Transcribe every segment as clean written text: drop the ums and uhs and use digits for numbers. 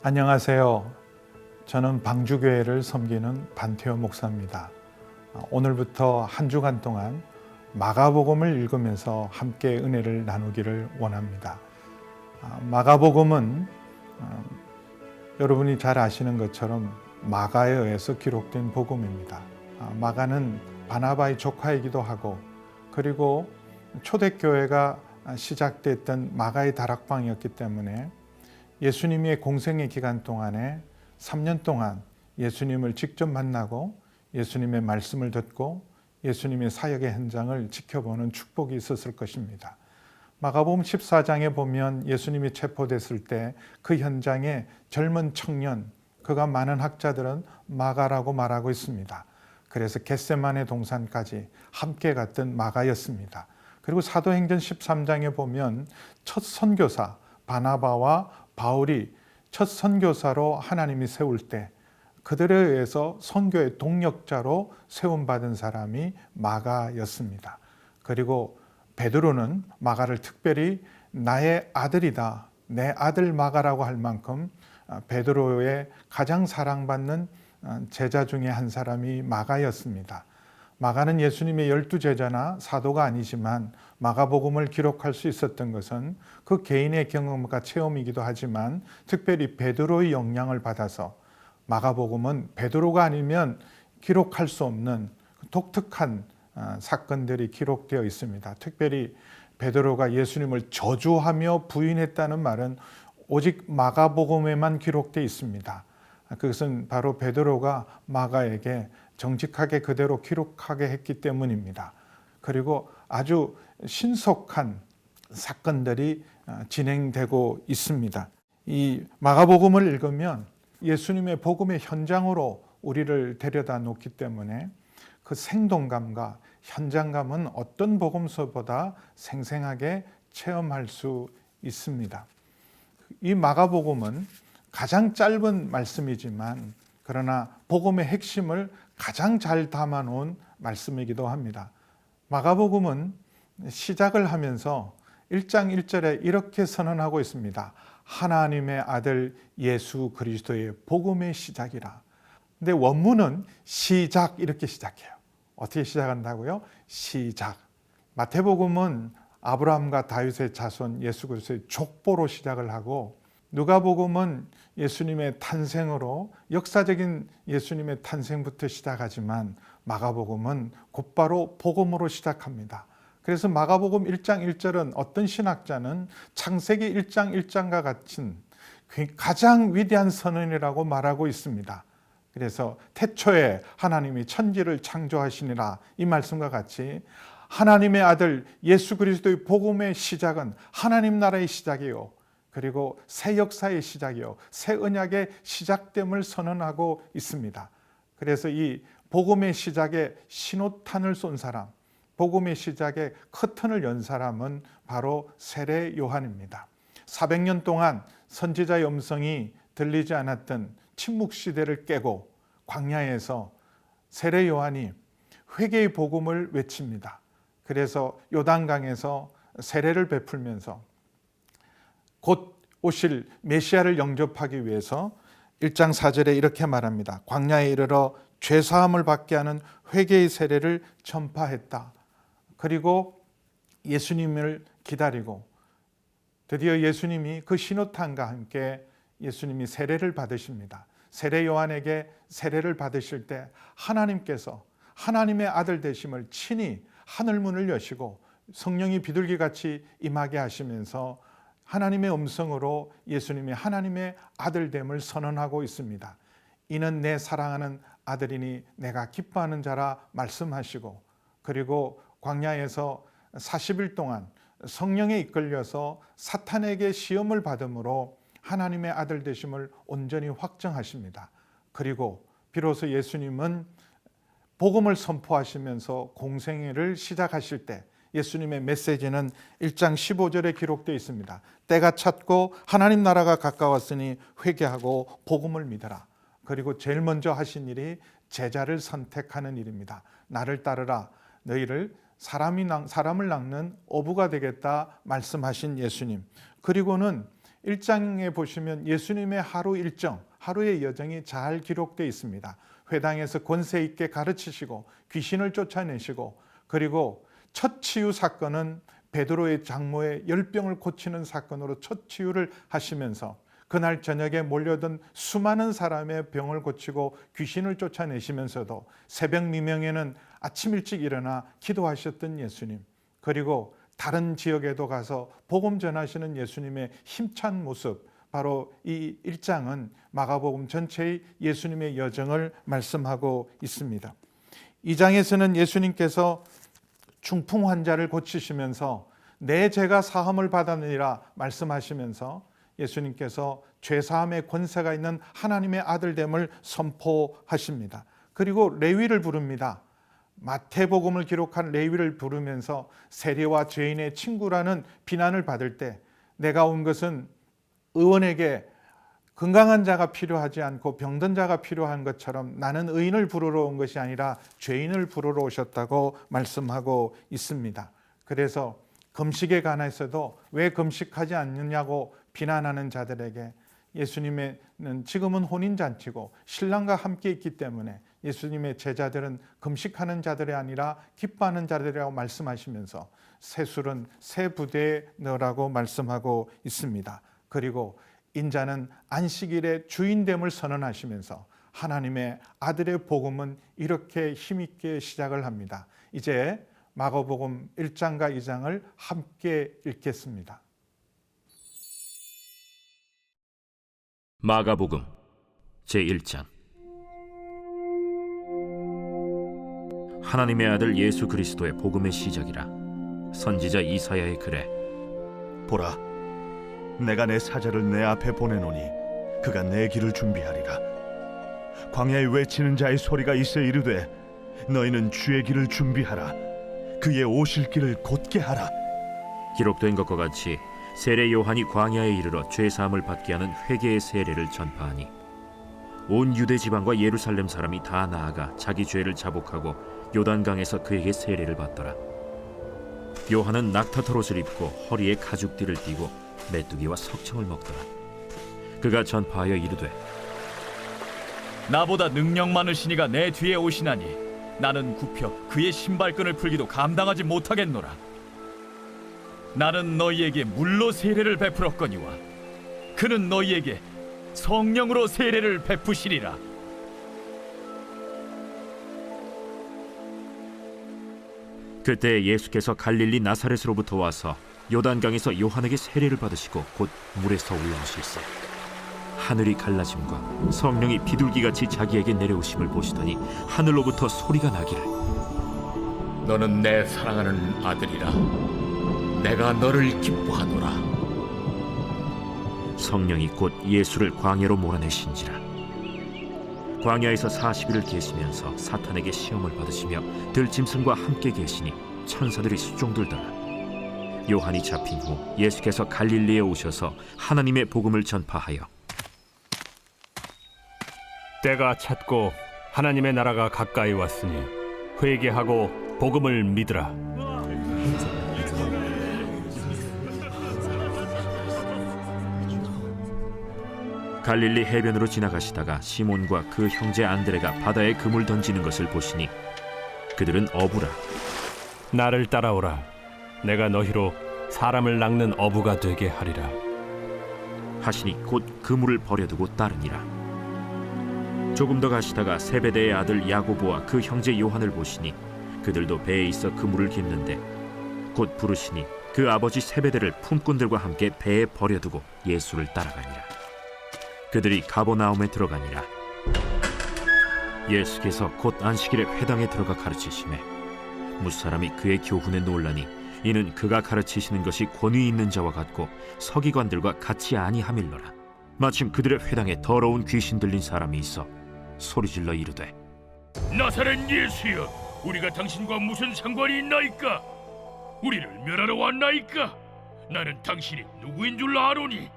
안녕하세요. 저는 방주교회를 섬기는 반태호 목사입니다. 오늘부터 한 주간 동안 마가복음을 읽으면서 함께 은혜를 나누기를 원합니다. 마가복음은 여러분이 잘 아시는 것처럼 마가에 의해서 기록된 복음입니다. 마가는 바나바의 조카이기도 하고, 그리고 초대교회가 시작됐던 마가의 다락방이었기 때문에 예수님의 공생의 기간 동안에 3년 동안 예수님을 직접 만나고 예수님의 말씀을 듣고 예수님의 사역의 현장을 지켜보는 축복이 있었을 것입니다. 마가복음 14장에 보면 예수님이 체포됐을 때 그 현장에 젊은 청년, 그가 많은 학자들은 마가라고 말하고 있습니다. 그래서 겟세마네 동산까지 함께 갔던 마가였습니다. 그리고 사도행전 13장에 보면 첫 선교사 바나바와 바울이 첫 선교사로 하나님이 세울 때 그들에 의해서 선교의 동력자로 세움받은 사람이 마가였습니다. 그리고 베드로는 마가를 특별히 나의 아들이다, 내 아들 마가라고 할 만큼 베드로의 가장 사랑받는 제자 중에 한 사람이 마가였습니다. 마가는 예수님의 12제자나 사도가 아니지만 마가복음을 기록할 수 있었던 것은 그 개인의 경험과 체험이기도 하지만 특별히 베드로의 영향을 받아서 마가복음은 베드로가 아니면 기록할 수 없는 독특한 사건들이 기록되어 있습니다. 특별히 베드로가 예수님을 저주하며 부인했다는 말은 오직 마가복음에만 기록되어 있습니다. 그것은 바로 베드로가 마가에게 정직하게 그대로 기록하게 했기 때문입니다. 그리고 아주 신속한 사건들이 진행되고 있습니다. 이 마가복음을 읽으면 예수님의 복음의 현장으로 우리를 데려다 놓기 때문에 그 생동감과 현장감은 어떤 복음서보다 생생하게 체험할 수 있습니다. 이 마가복음은 가장 짧은 말씀이지만 그러나 복음의 핵심을 가장 잘 담아놓은 말씀이기도 합니다. 마가복음은 시작을 하면서 1장 1절에 이렇게 선언하고 있습니다. 하나님의 아들 예수 그리스도의 복음의 시작이라. 근데 원문은 시작 이렇게 시작해요. 어떻게 시작한다고요? 시작. 마태복음은 아브라함과 다윗의 자손 예수 그리스도의 족보로 시작을 하고, 누가복음은 예수님의 탄생으로 역사적인 예수님의 탄생부터 시작하지만 마가복음은 곧바로 복음으로 시작합니다. 그래서 마가복음 1장 1절은 어떤 신학자는 창세기 1장 1장과 같은 가장 위대한 선언이라고 말하고 있습니다. 그래서 태초에 하나님이 천지를 창조하시니라, 이 말씀과 같이 하나님의 아들 예수 그리스도의 복음의 시작은 하나님 나라의 시작이요, 그리고 새 역사의 시작이요, 새 언약의 시작됨을 선언하고 있습니다. 그래서 이 복음의 시작에 신호탄을 쏜 사람, 복음의 시작에 커튼을 연 사람은 바로 세례 요한입니다. 400년 동안 선지자의 음성이 들리지 않았던 침묵 시대를 깨고 광야에서 세례 요한이 회개의 복음을 외칩니다. 그래서 요단강에서 세례를 베풀면서 곧 오실 메시아를 영접하기 위해서 1장 4절에 이렇게 말합니다. 광야에 이르러 죄사함을 받게 하는 회개의 세례를 전파했다. 그리고 예수님을 기다리고 드디어 예수님이 그 신호탄과 함께 예수님이 세례를 받으십니다. 세례 요한에게 세례를 받으실 때 하나님께서 하나님의 아들 되심을 친히 하늘문을 여시고 성령이 비둘기같이 임하게 하시면서 하나님의 음성으로 예수님이 하나님의 아들됨을 선언하고 있습니다. 이는 내 사랑하는 아들이니 내가 기뻐하는 자라 말씀하시고, 그리고 광야에서 40일 동안 성령에 이끌려서 사탄에게 시험을 받음으로 하나님의 아들 되심을 온전히 확정하십니다. 그리고 비로소 예수님은 복음을 선포하시면서 공생애를 시작하실 때 예수님의 메시지는 1장 15절에 기록되어 있습니다. 때가 찼고 하나님 나라가 가까웠으니 회개하고 복음을 믿어라. 그리고 제일 먼저 하신 일이 제자를 선택하는 일입니다. 나를 따르라. 너희를 사람을 낚는 어부가 되겠다 말씀하신 예수님. 그리고는 1장에 보시면 예수님의 하루 일정, 하루의 여정이 잘 기록되어 있습니다. 회당에서 권세 있게 가르치시고 귀신을 쫓아내시고, 그리고 첫 치유 사건은 베드로의 장모의 열병을 고치는 사건으로 첫 치유를 하시면서 그날 저녁에 몰려든 수많은 사람의 병을 고치고 귀신을 쫓아내시면서도 새벽 미명에는 아침 일찍 일어나 기도하셨던 예수님, 그리고 다른 지역에도 가서 복음 전하시는 예수님의 힘찬 모습, 바로 이 1장은 마가복음 전체의 예수님의 여정을 말씀하고 있습니다. 2장에서는 예수님께서 중풍 환자를 고치시면서 내 죄가 사함을 받았느니라 말씀하시면서 예수님께서 죄사함의 권세가 있는 하나님의 아들됨을 선포하십니다. 그리고 레위를 부릅니다. 마태복음을 기록한 레위를 부르면서 세리와 죄인의 친구라는 비난을 받을 때, 내가 온 것은 의원에게 건강한 자가 필요하지 않고 병든 자가 필요한 것처럼 나는 의인을 부르러 온 것이 아니라 죄인을 부르러 오셨다고 말씀하고 있습니다. 그래서 금식에 관해서도 왜 금식하지 않느냐고 비난하는 자들에게 예수님은 지금은 혼인잔치고 신랑과 함께 있기 때문에 예수님의 제자들은 금식하는 자들이 아니라 기뻐하는 자들이라고 말씀하시면서 새술은 새 부대에 넣으라고 말씀하고 있습니다. 그리고 인자는 안식일의 주인됨을 선언하시면서 하나님의 아들의 복음은 이렇게 힘있게 시작을 합니다. 이제 마가복음 1장과 2장을 함께 읽겠습니다. 마가복음 제1장. 하나님의 아들 예수 그리스도의 복음의 시작이라. 선지자 이사야의 글에 보라, 내가 내 사자를 내 앞에 보내노니 그가 내 길을 준비하리라. 광야에 외치는 자의 소리가 있어 이르되 너희는 주의 길을 준비하라. 그의 오실 길을 곧게 하라. 기록된 것과 같이 세례 요한이 광야에 이르러 죄 사함을 받게 하는 회개의 세례를 전파하니 온 유대 지방과 예루살렘 사람이 다 나아가 자기 죄를 자복하고 요단강에서 그에게 세례를 받더라. 요한은 낙타털 옷을 입고 허리에 가죽띠를 띠고 메뚜기와 석청을 먹더라. 그가 전파하여 이르되 나보다 능력 많으신 이가 내 뒤에 오시나니 나는 굽혀 그의 신발끈을 풀기도 감당하지 못하겠노라. 나는 너희에게 물로 세례를 베풀었거니와 그는 너희에게 성령으로 세례를 베푸시리라. 그때 예수께서 갈릴리 나사렛으로부터 와서 요단강에서 요한에게 세례를 받으시고 곧 물에서 올라오실세 하늘이 갈라짐과 성령이 비둘기같이 자기에게 내려오심을 보시더니 하늘로부터 소리가 나기를 너는 내 사랑하는 아들이라. 내가 너를 기뻐하노라. 성령이 곧 예수를 광야로 몰아내신지라. 광야에서 40일을 계시면서 사탄에게 시험을 받으시며 들짐승과 함께 계시니 천사들이 수종들더라. 요한이 잡힌 후 예수께서 갈릴리에 오셔서 하나님의 복음을 전파하여 때가 찼고 하나님의 나라가 가까이 왔으니 회개하고 복음을 믿으라. 갈릴리 해변으로 지나가시다가 시몬과 그 형제 안드레가 바다에 그물 던지는 것을 보시니 그들은 어부라. 나를 따라오라. 내가 너희로 사람을 낚는 어부가 되게 하리라. 하시니 곧 그물을 버려두고 따르니라. 조금 더 가시다가 세베대의 아들 야고보와 그 형제 요한을 보시니 그들도 배에 있어 그물을 깁는데 곧 부르시니 그 아버지 세베대를 품꾼들과 함께 배에 버려두고 예수를 따라가니라. 그들이 가버나움에 들어가니라. 예수께서 곧 안식일에 회당에 들어가 가르치시매 무사람이 그의 교훈에 놀라니 이는 그가 가르치시는 것이 권위 있는 자와 같고 서기관들과 같이 아니함일러라. 마침 그들의 회당에 더러운 귀신 들린 사람이 있어 소리질러 이르되 나사렛 예수여, 우리가 당신과 무슨 상관이 있나이까? 우리를 멸하러 왔나이까? 나는 당신이 누구인 줄 아노니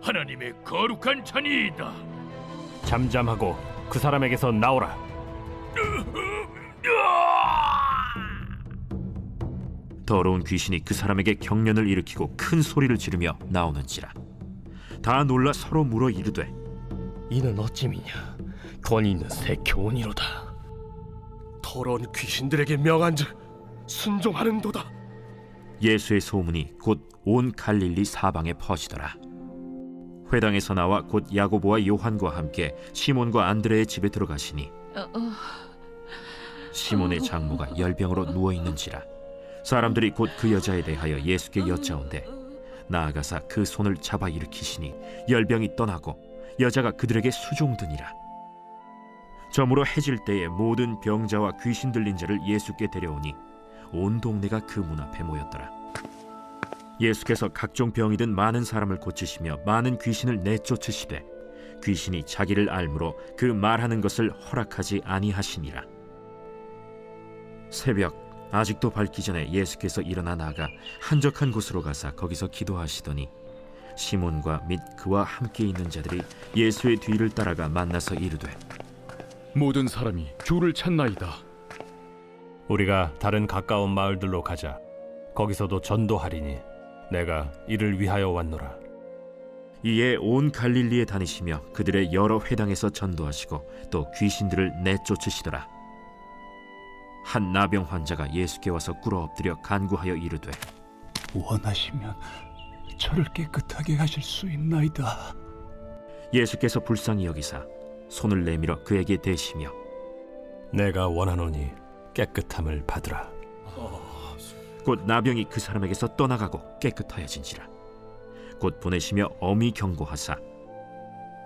하나님의 거룩한 자니이다. 잠잠하고 그 사람에게서 나오라. 더러운 귀신이 그 사람에게 경련을 일으키고 큰 소리를 지르며 나오는지라. 다 놀라 서로 물어 이르되 이는 어찌미냐? 권위 있는 새 교훈이로다. 더러운 귀신들에게 명한즉 순종하는도다. 예수의 소문이 곧 온 갈릴리 사방에 퍼지더라. 회당에서 나와 곧 야고보와 요한과 함께 시몬과 안드레의 집에 들어가시니 시몬의 장모가 열병으로 누워 있는지라. 사람들이 곧 그 여자에 대하여 예수께 여짜온대 나아가사 그 손을 잡아 일으키시니 열병이 떠나고 여자가 그들에게 수종드니라. 저물어 해질 때에 모든 병자와 귀신 들린 자를 예수께 데려오니 온 동네가 그 문 앞에 모였더라. 예수께서 각종 병이 든 많은 사람을 고치시며 많은 귀신을 내쫓으시되 귀신이 자기를 알므로 그 말하는 것을 허락하지 아니하시니라. 새벽 아직도 밝기 전에 예수께서 일어나 나가 한적한 곳으로 가사 거기서 기도하시더니 시몬과 및 그와 함께 있는 자들이 예수의 뒤를 따라가 만나서 이르되 모든 사람이 주를 찾나이다. 우리가 다른 가까운 마을들로 가자. 거기서도 전도하리니 내가 이를 위하여 왔노라. 이에 온 갈릴리에 다니시며 그들의 여러 회당에서 전도하시고 또 귀신들을 내쫓으시더라. 한 나병 환자가 예수께 와서 꿇어 엎드려 간구하여 이르되 원하시면 저를 깨끗하게 하실 수 있나이다. 예수께서 불쌍히 여기사 손을 내밀어 그에게 대시며 내가 원하노니 깨끗함을 받으라. 곧 나병이 그 사람에게서 떠나가고 깨끗하여진지라. 곧 보내시며 엄히 경고하사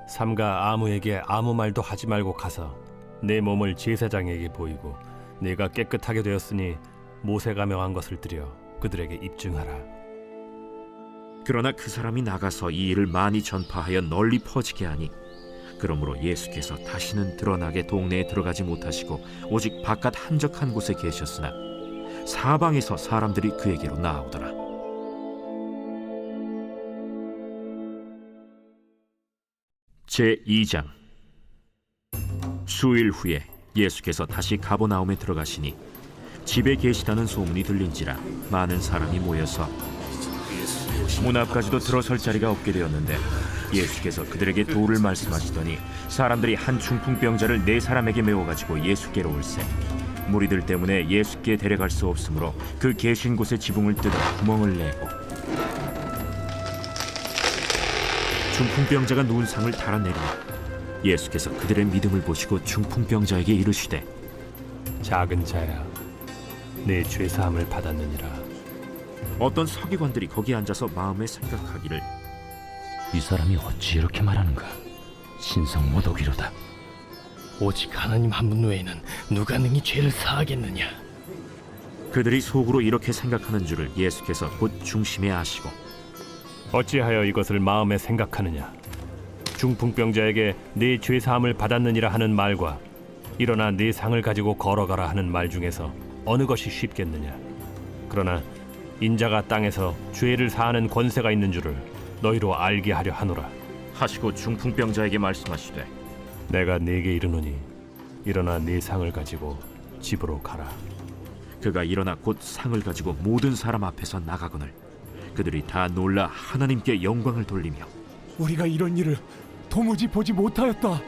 삼가 아무에게 아무 말도 하지 말고 가서 내 몸을 제사장에게 보이고 네가 깨끗하게 되었으니 모세가 명한 것을 드려 그들에게 입증하라. 그러나 그 사람이 나가서 이 일을 많이 전파하여 널리 퍼지게 하니 그러므로 예수께서 다시는 드러나게 동네에 들어가지 못하시고 오직 바깥 한적한 곳에 계셨으나 사방에서 사람들이 그에게로 나아오더라. 제2장. 수일 후에 예수께서 다시 가버나움에 들어가시니 집에 계시다는 소문이 들린지라 많은 사람이 모여서 문 앞까지도 들어설 자리가 없게 되었는데 예수께서 그들에게 도를 말씀하시더니 사람들이 한 중풍병자를 4사람에게 메워가지고 예수께로 올세 무리들 때문에 예수께 데려갈 수 없으므로 그 계신 곳에 지붕을 뜯어 구멍을 내고 중풍병자가 누운 상을 달아내리니 예수께서 그들의 믿음을 보시고 중풍병자에게 이르시되 작은 자야, 내 죄사함을 받았느니라. 어떤 서기관들이 거기 앉아서 마음에 생각하기를 이 사람이 어찌 이렇게 말하는가? 신성모독이로다. 오직 하나님 한 분 외에는 누가 능히 죄를 사하겠느냐? 그들이 속으로 이렇게 생각하는 줄을 예수께서 곧 중심에 아시고 어찌하여 이것을 마음에 생각하느냐? 중풍병자에게 네 죄사함을 받았느니라 하는 말과 일어나 네 상을 가지고 걸어가라 하는 말 중에서 어느 것이 쉽겠느냐? 그러나 인자가 땅에서 죄를 사하는 권세가 있는 줄을 너희로 알게 하려 하노라. 하시고 중풍병자에게 말씀하시되 내가 네게 이르노니 일어나 네 상을 가지고 집으로 가라. 그가 일어나 곧 상을 가지고 모든 사람 앞에서 나가거늘 그들이 다 놀라 하나님께 영광을 돌리며 우리가 이런 일을 도무지 보지 못하였다.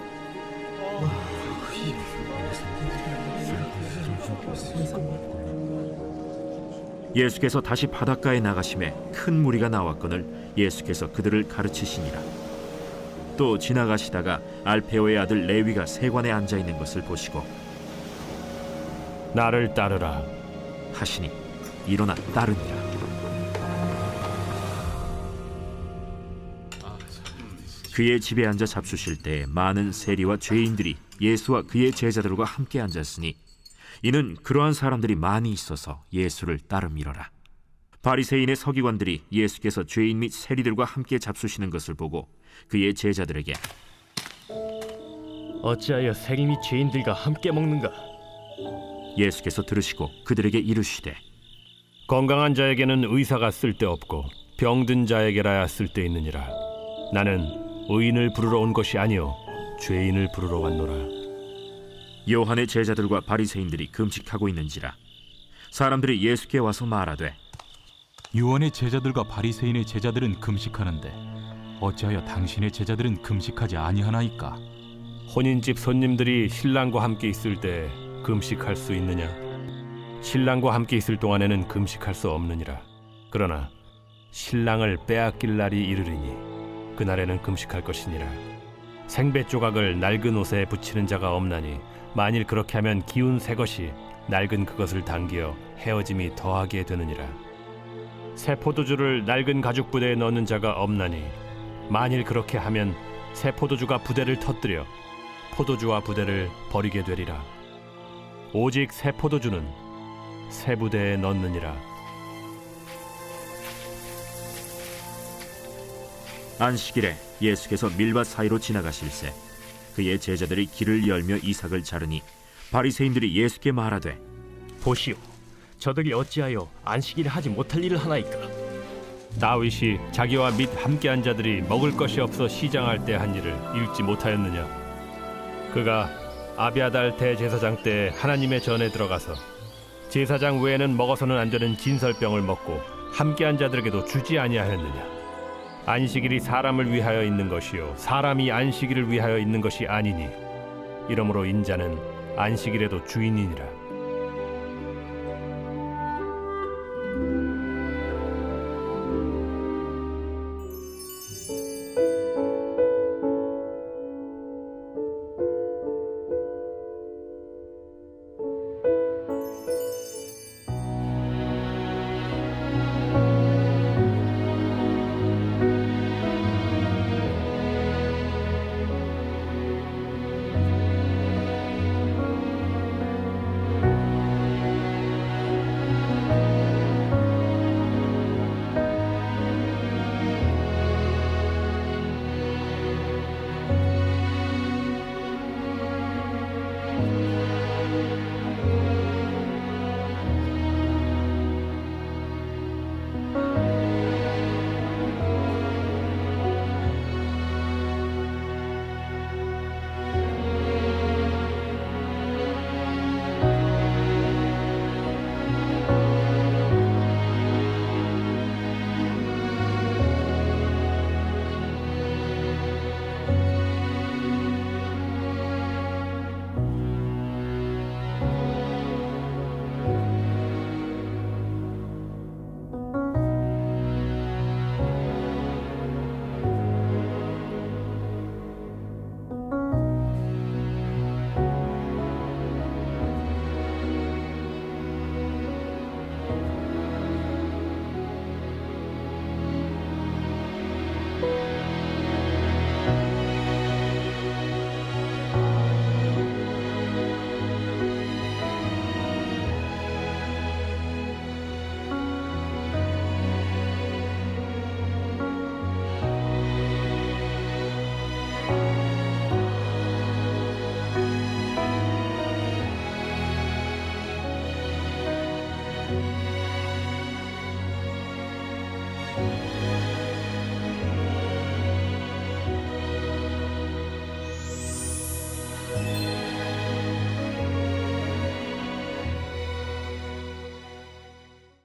예수께서 다시 바닷가에 나가심에 큰 무리가 나왔거늘 예수께서 그들을 가르치시니라. 또 지나가시다가 알페오의 아들 레위가 세관에 앉아 있는 것을 보시고 나를 따르라 하시니 일어나 따르니라. 그의 집에 앉아 잡수실 때 많은 세리와 죄인들이 예수와 그의 제자들과 함께 앉았으니 이는 그러한 사람들이 많이 있어서 예수를 따름이러라. 바리새인의 서기관들이 예수께서 죄인 및 세리들과 함께 잡수시는 것을 보고 그의 제자들에게 어찌하여 세리 및 죄인들과 함께 먹는가? 예수께서 들으시고 그들에게 이르시되 건강한 자에게는 의사가 쓸데없고 병든 자에게라야 쓸데있느니라. 나는 의인을 부르러 온 것이 아니요 죄인을 부르러 왔노라. 요한의 제자들과 바리새인들이 금식하고 있는지라 사람들이 예수께 와서 말하되 요한의 제자들과 바리새인의 제자들은 금식하는데 어찌하여 당신의 제자들은 금식하지 아니하나이까? 혼인집 손님들이 신랑과 함께 있을 때 금식할 수 있느냐? 신랑과 함께 있을 동안에는 금식할 수 없느니라. 그러나 신랑을 빼앗길 날이 이르리니 그날에는 금식할 것이니라. 생배 조각을 낡은 옷에 붙이는 자가 없나니 만일 그렇게 하면 기운 새 것이 낡은 그것을 당기어 헤어짐이 더하게 되느니라. 새 포도주를 낡은 가죽 부대에 넣는 자가 없나니 만일 그렇게 하면 새 포도주가 부대를 터뜨려 포도주와 부대를 버리게 되리라. 오직 새 포도주는 새 부대에 넣느니라. 안식일에 예수께서 밀밭 사이로 지나가실새 그의 제자들이 길을 열며 이삭을 자르니 바리새인들이 예수께 말하되 보시오, 저들이 어찌하여 안식일에 하지 못할 일을 하나이까? 다윗이 자기와 및 함께한 자들이 먹을 것이 없어 시장할 때 한 일을 읽지 못하였느냐? 그가 아비아달 대제사장 때 하나님의 전에 들어가서 제사장 외에는 먹어서는 안 되는 진설병을 먹고 함께한 자들에게도 주지 아니하였느냐? 안식일이 사람을 위하여 있는 것이요 사람이 안식일을 위하여 있는 것이 아니니 이러므로 인자는 안식일에도 주인이니라.